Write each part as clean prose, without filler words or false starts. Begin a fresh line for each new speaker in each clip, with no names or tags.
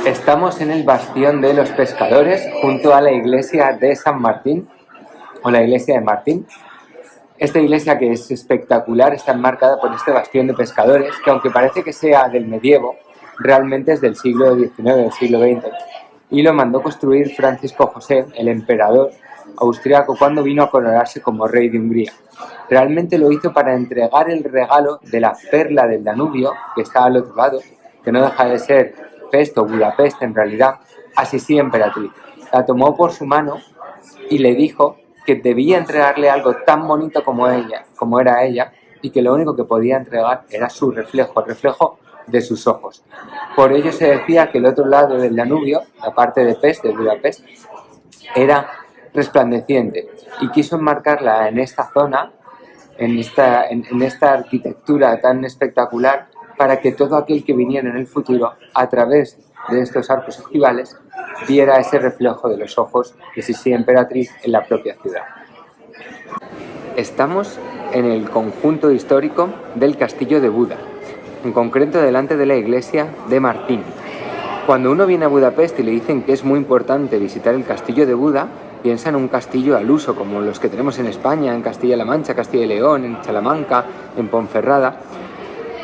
Estamos en el bastión de los pescadores junto a la iglesia de San Martín, o la iglesia de Martín. Esta iglesia, que es espectacular, está enmarcada por este bastión de pescadores, que aunque parece que sea del medievo, realmente es del siglo XIX, del siglo XX. Y lo mandó construir Francisco José, el emperador austriaco, cuando vino a coronarse como rey de Hungría. Realmente lo hizo para entregar el regalo de la perla del Danubio, que está al otro lado, que no deja de ser Pest o Budapest en realidad, a Sisi emperatriz. La tomó por su mano y le dijo que debía entregarle algo tan bonito como era ella, y que lo único que podía entregar era su reflejo, el reflejo de sus ojos. Por ello se decía que el otro lado del Danubio, la parte de Pest, de Budapest, era resplandeciente, y quiso enmarcarla en esta zona, en esta arquitectura tan espectacular, para que todo aquel que viniera en el futuro, a través de estos arcos ojivales, viera ese reflejo de los ojos de Sisi emperatriz en la propia ciudad. Estamos en el conjunto histórico del castillo de Buda, en concreto delante de la iglesia de Martín. Cuando uno viene a Budapest y le dicen que es muy importante visitar el castillo de Buda, piensa en un castillo al uso, como los que tenemos en España, en Castilla-La Mancha, Castilla y León, en Salamanca, en Ponferrada,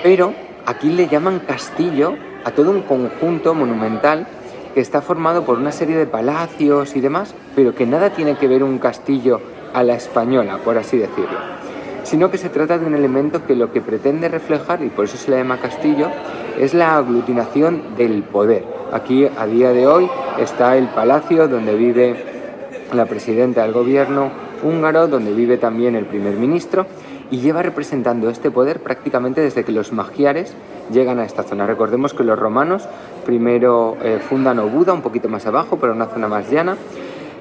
pero aquí le llaman castillo a todo un conjunto monumental que está formado por una serie de palacios y demás, pero que nada tiene que ver un castillo a la española, por así decirlo, sino que se trata de un elemento que lo que pretende reflejar, y por eso se le llama castillo, es la aglutinación del poder. Aquí, a día de hoy, está el palacio donde vive la presidenta del gobierno húngaro, donde vive también el primer ministro, y lleva representando este poder prácticamente desde que los magiares llegan a esta zona. Recordemos que los romanos primero fundan Obuda, un poquito más abajo, pero una zona más llana.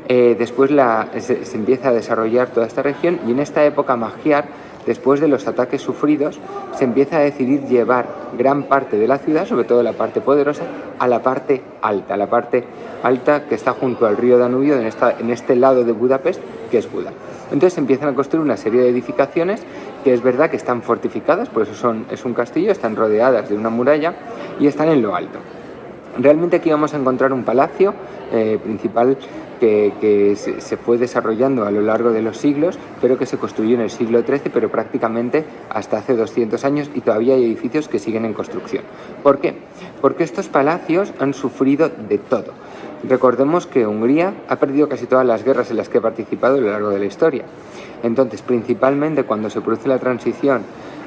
Después se empieza a desarrollar toda esta región, y en esta época magiar, después de los ataques sufridos, se empieza a decidir llevar gran parte de la ciudad, sobre todo la parte poderosa, a la parte alta que está junto al río Danubio, en este lado de Budapest, que es Buda. Entonces empiezan a construir una serie de edificaciones que es verdad que están fortificadas, por eso es un castillo, están rodeadas de una muralla y están en lo alto. Realmente aquí vamos a encontrar un palacio principal que se fue desarrollando a lo largo de los siglos, pero que se construyó en el siglo XIII, pero prácticamente hasta hace 200 años, y todavía hay edificios que siguen en construcción. ¿Por qué? Porque estos palacios han sufrido de todo. Recordemos que Hungría ha perdido casi todas las guerras en las que ha participado a lo largo de la historia. Entonces, principalmente cuando se produce la transición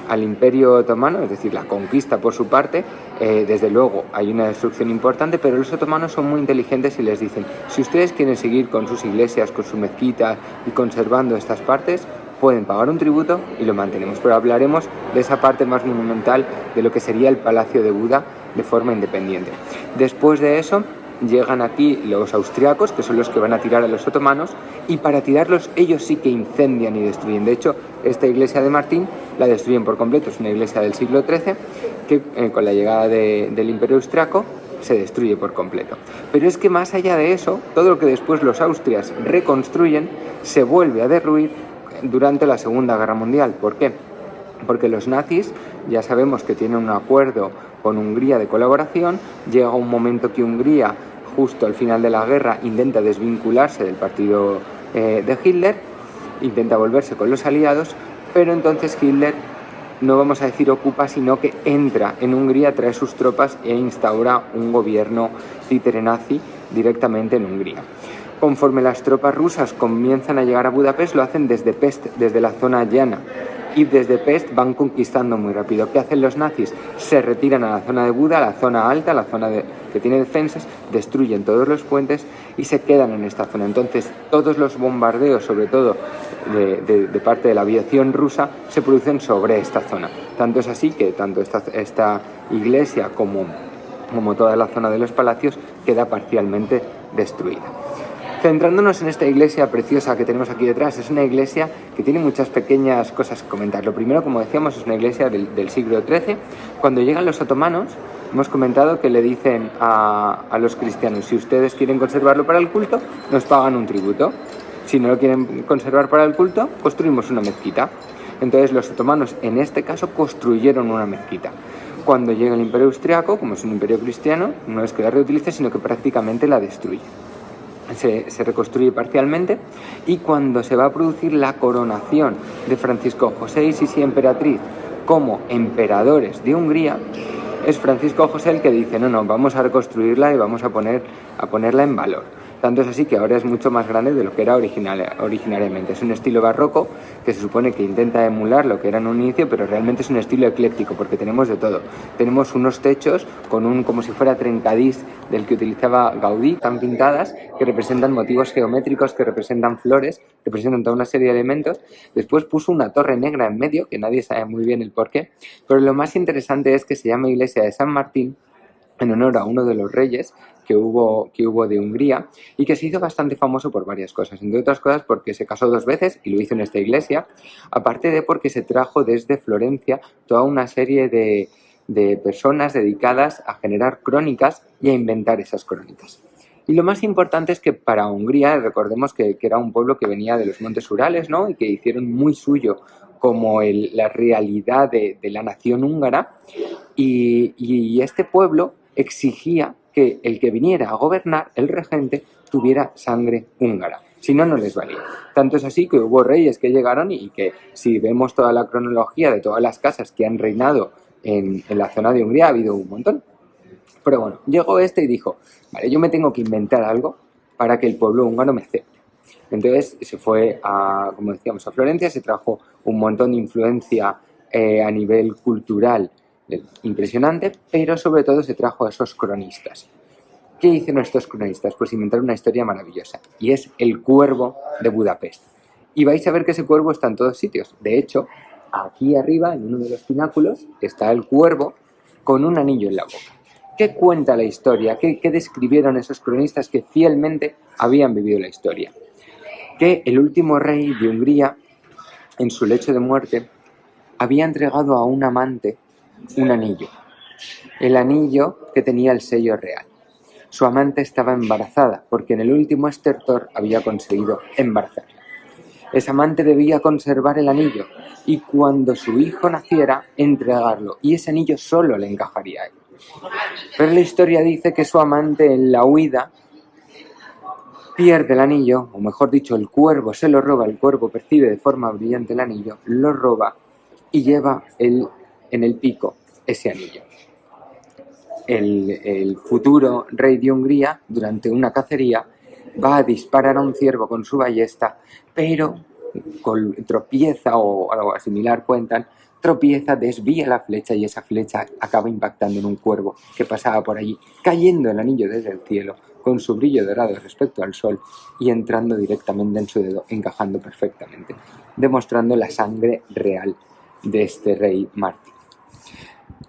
al Imperio Otomano, es decir, la conquista por su parte, desde luego hay una destrucción importante, pero los otomanos son muy inteligentes y les dicen: si ustedes quieren seguir con sus iglesias, con su mezquita y conservando estas partes, pueden pagar un tributo y lo mantenemos. Pero hablaremos de esa parte más monumental, de lo que sería el Palacio de Buda, de forma independiente. Después de eso llegan aquí los austriacos, que son los que van a tirar a los otomanos, y para tirarlos ellos sí que incendian y destruyen. De hecho, esta iglesia de Martín la destruyen por completo. Es una iglesia del siglo XIII que con la llegada del Imperio austriaco se destruye por completo. Pero es que más allá de eso, todo lo que después los austrias reconstruyen se vuelve a derruir durante la Segunda Guerra Mundial. ¿Por qué? Porque los nazis, ya sabemos que tienen un acuerdo con Hungría de colaboración. Llega un momento que Hungría, justo al final de la guerra, intenta desvincularse del partido de Hitler, intenta volverse con los aliados, pero entonces Hitler, no vamos a decir ocupa, sino que entra en Hungría, trae sus tropas e instaura un gobierno títere nazi directamente en Hungría. Conforme las tropas rusas comienzan a llegar a Budapest, lo hacen desde Pest, desde la zona llana, y desde Pest van conquistando muy rápido. ¿Qué hacen los nazis? Se retiran a la zona de Buda, la zona alta, la zona que tiene defensas, destruyen todos los puentes y se quedan en esta zona. Entonces, todos los bombardeos, sobre todo de parte de la aviación rusa, se producen sobre esta zona. Tanto es así que tanto esta iglesia como toda la zona de los palacios queda parcialmente destruida. Centrándonos en esta iglesia preciosa que tenemos aquí detrás, es una iglesia que tiene muchas pequeñas cosas que comentar. Lo primero, como decíamos, es una iglesia del siglo XIII. Cuando llegan los otomanos, hemos comentado que le dicen a los cristianos: si ustedes quieren conservarlo para el culto, nos pagan un tributo. Si no lo quieren conservar para el culto, construimos una mezquita. Entonces los otomanos, en este caso, construyeron una mezquita. Cuando llega el Imperio Austriaco, como es un imperio cristiano, no es que la reutilice, sino que prácticamente la destruye. Se reconstruye parcialmente, y cuando se va a producir la coronación de Francisco José y Sisi emperatriz como emperadores de Hungría, es Francisco José el que dice: no, vamos a reconstruirla y vamos a ponerla en valor. Tanto es así que ahora es mucho más grande de lo que era originariamente. Es un estilo barroco que se supone que intenta emular lo que era en un inicio, pero realmente es un estilo ecléctico porque tenemos de todo. Tenemos unos techos con como si fuera trencadís del que utilizaba Gaudí, tan pintadas, que representan motivos geométricos, que representan flores, representan toda una serie de elementos. Después puso una torre negra en medio, que nadie sabe muy bien el porqué, pero lo más interesante es que se llama Iglesia de San Martín en honor a uno de los reyes que hubo de Hungría, y que se hizo bastante famoso por varias cosas, entre otras cosas porque se casó 2 veces y lo hizo en esta iglesia, aparte de porque se trajo desde Florencia toda una serie de personas dedicadas a generar crónicas y a inventar esas crónicas. Y lo más importante es que para Hungría, recordemos que era un pueblo que venía de los montes Urales, ¿no? Y que hicieron muy suyo como la realidad de la nación húngara, y este pueblo exigía que el que viniera a gobernar, el regente, tuviera sangre húngara. Si no, no les valía. Tanto es así que hubo reyes que llegaron, y que si vemos toda la cronología de todas las casas que han reinado en la zona de Hungría, ha habido un montón. Pero bueno, llegó este y dijo: vale, yo me tengo que inventar algo para que el pueblo húngaro me acepte. Entonces se fue como decíamos, a Florencia, se trajo un montón de influencia a nivel cultural impresionante, pero sobre todo se trajo a esos cronistas. ¿Qué hicieron estos cronistas? Pues inventaron una historia maravillosa, y es el cuervo de Budapest. Y vais a ver que ese cuervo está en todos sitios. De hecho, aquí arriba, en uno de los pináculos, está el cuervo con un anillo en la boca. ¿Qué cuenta la historia? ¿Qué describieron esos cronistas que fielmente habían vivido la historia? Que el último rey de Hungría, en su lecho de muerte, había entregado a un amante un anillo. El anillo que tenía el sello real. Su amante estaba embarazada, porque en el último estertor había conseguido embarazarla. Esa amante debía conservar el anillo, y cuando su hijo naciera, entregarlo, y ese anillo solo le encajaría a él. Pero la historia dice que su amante, en la huida, pierde el anillo, o mejor dicho, el cuervo se lo roba. El cuervo percibe de forma brillante el anillo, lo roba y lleva en el pico ese anillo. El futuro rey de Hungría, durante una cacería, va a disparar a un ciervo con su ballesta, pero tropieza, o algo similar cuentan, tropieza, desvía la flecha, y esa flecha acaba impactando en un cuervo que pasaba por allí, cayendo el anillo desde el cielo, con su brillo dorado respecto al sol, y entrando directamente en su dedo, encajando perfectamente, demostrando la sangre real de este rey Martín.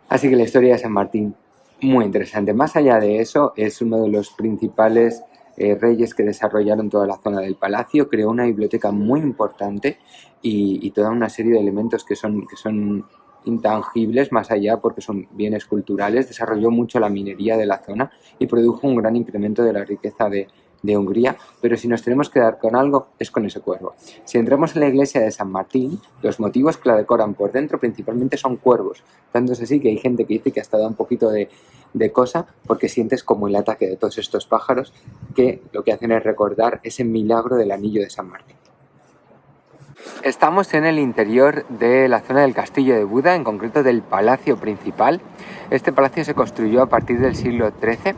Así que la historia de San Martín, muy interesante. Más allá de eso, es uno de los principales reyes que desarrollaron toda la zona del palacio. Creó una biblioteca muy importante y toda una serie de elementos que son intangibles, más allá porque son bienes culturales. Desarrolló mucho la minería de la zona y produjo un gran incremento de la riqueza de Hungría, pero si nos tenemos que dar con algo, es con ese cuervo. Si entramos en la iglesia de San Martín, los motivos que la decoran por dentro principalmente son cuervos. Tanto es así que hay gente que dice que hasta da un poquito de cosa, porque sientes como el ataque de todos estos pájaros, que lo que hacen es recordar ese milagro del anillo de San Martín. Estamos en el interior de la zona del castillo de Buda, en concreto del palacio principal. Este palacio se construyó a partir del siglo XIII,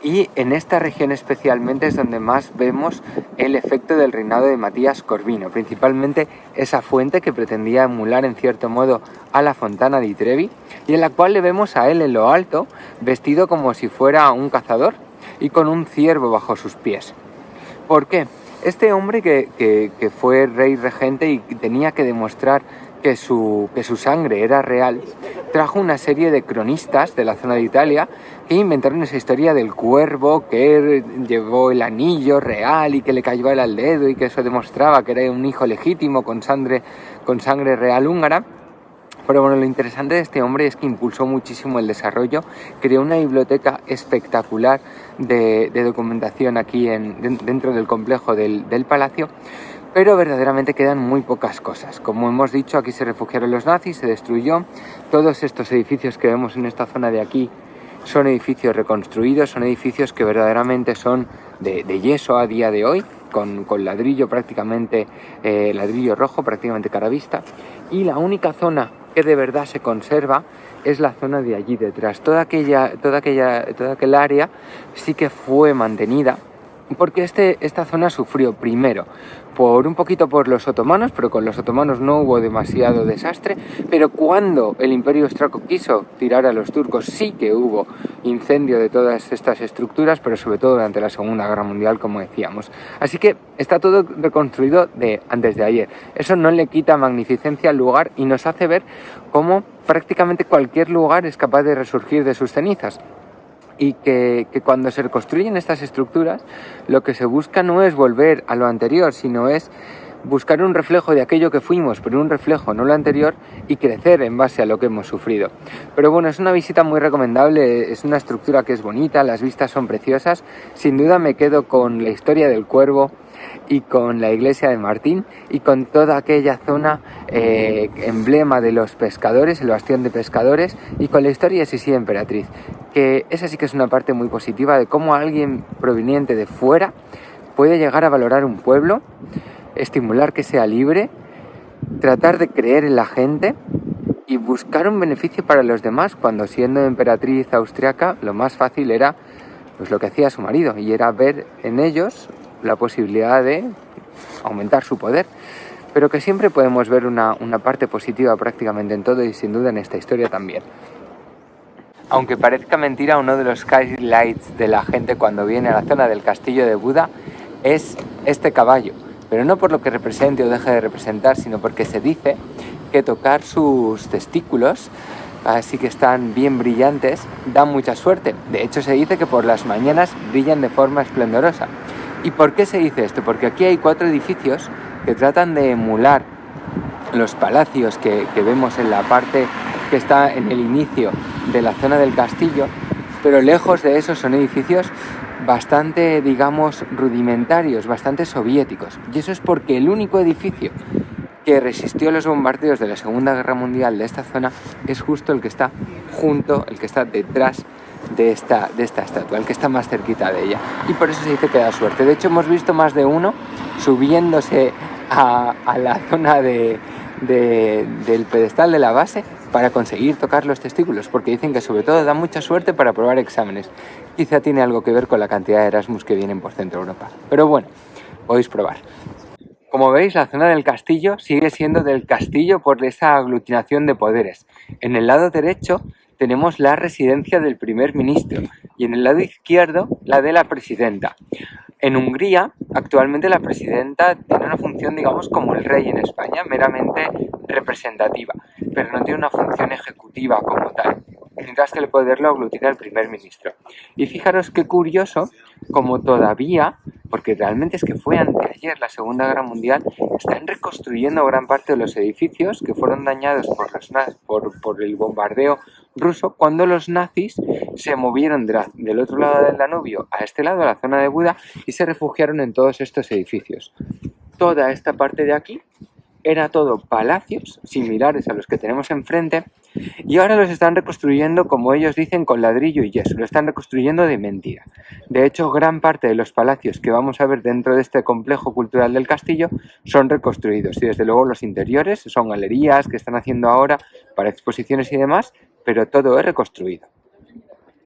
y en esta región especialmente es donde más vemos el efecto del reinado de Matías Corvino, principalmente esa fuente que pretendía emular en cierto modo a la Fontana di Trevi, y en la cual le vemos a él en lo alto, vestido como si fuera un cazador y con un ciervo bajo sus pies. ¿Por qué? Este hombre que fue rey regente y tenía que demostrar que su sangre era real, trajo una serie de cronistas de la zona de Italia que inventaron esa historia del cuervo que llevó el anillo real y que le cayó él al dedo, y que eso demostraba que era un hijo legítimo con sangre real húngara. Pero bueno, lo interesante de este hombre es que impulsó muchísimo el desarrollo, creó una biblioteca espectacular de documentación aquí dentro del complejo del palacio, pero verdaderamente quedan muy pocas cosas. Como hemos dicho, aquí se refugiaron los nazis, se destruyó. Todos estos edificios que vemos en esta zona de aquí son edificios reconstruidos, son edificios que verdaderamente son de yeso a día de hoy, con ladrillo prácticamente, ladrillo rojo, prácticamente cara vista. Y la única zona que de verdad se conserva es la zona de allí detrás. Toda aquel área sí que fue mantenida, porque esta zona sufrió primero un poquito por los otomanos, pero con los otomanos no hubo demasiado desastre, pero cuando el Imperio Austríaco quiso tirar a los turcos sí que hubo incendio de todas estas estructuras, pero sobre todo durante la Segunda Guerra Mundial, como decíamos. Así que está todo reconstruido antes de ayer. Eso no le quita magnificencia al lugar y nos hace ver cómo prácticamente cualquier lugar es capaz de resurgir de sus cenizas. Y que cuando se reconstruyen estas estructuras, lo que se busca no es volver a lo anterior, sino es buscar un reflejo de aquello que fuimos, pero un reflejo, no lo anterior, y crecer en base a lo que hemos sufrido. Pero bueno, es una visita muy recomendable, es una estructura que es bonita, las vistas son preciosas. Sin duda me quedo con la historia del Cuervo y con la iglesia de Martín y con toda aquella zona emblema de los pescadores, el bastión de pescadores, y con la historia de Sisi Emperatriz, que esa sí que es una parte muy positiva de cómo alguien proveniente de fuera puede llegar a valorar un pueblo, estimular que sea libre, tratar de creer en la gente y buscar un beneficio para los demás, cuando siendo emperatriz austriaca lo más fácil era pues lo que hacía su marido, y era ver en ellos la posibilidad de aumentar su poder, pero que siempre podemos ver una parte positiva prácticamente en todo, y sin duda en esta historia también. Aunque parezca mentira, uno de los highlights de la gente cuando viene a la zona del castillo de Buda es este caballo, pero no por lo que represente o deje de representar, sino porque se dice que tocar sus testículos, así que están bien brillantes, da mucha suerte. De hecho, se dice que por las mañanas brillan de forma esplendorosa. ¿Y por qué se dice esto? Porque aquí hay 4 edificios que tratan de emular los palacios que vemos en la parte que está en el inicio de la zona del castillo, pero lejos de eso son edificios bastante, digamos, rudimentarios, bastante soviéticos. Y eso es porque el único edificio que resistió los bombardeos de la Segunda Guerra Mundial de esta zona es justo el que está detrás de esta estatua, el que está más cerquita de ella. Y por eso se dice que da suerte. De hecho, hemos visto más de uno subiéndose a la zona del pedestal de la base para conseguir tocar los testículos, porque dicen que sobre todo da mucha suerte para aprobar exámenes. Quizá tiene algo que ver con la cantidad de Erasmus que vienen por Centro Europa. Pero bueno, podéis probar. Como veis, la zona del castillo sigue siendo del castillo por esa aglutinación de poderes. En el lado derecho tenemos la residencia del primer ministro y en el lado izquierdo la de la presidenta. En Hungría, actualmente la presidenta tiene una función, digamos, como el rey en España, meramente representativa, pero no tiene una función ejecutiva como tal, mientras que el poder lo aglutina el primer ministro. Y fijaros qué curioso, como todavía, porque realmente es que fue anteayer la Segunda Guerra Mundial, están reconstruyendo gran parte de los edificios que fueron dañados por el bombardeo ruso, cuando los nazis se movieron del otro lado del Danubio a este lado, a la zona de Buda, y se refugiaron en todos estos edificios. Toda esta parte de aquí era todo palacios similares a los que tenemos enfrente, y ahora los están reconstruyendo, como ellos dicen, con ladrillo y yeso. Lo están reconstruyendo de mentira. De hecho, gran parte de los palacios que vamos a ver dentro de este complejo cultural del castillo son reconstruidos, y desde luego los interiores son galerías que están haciendo ahora para exposiciones y demás, pero todo es reconstruido.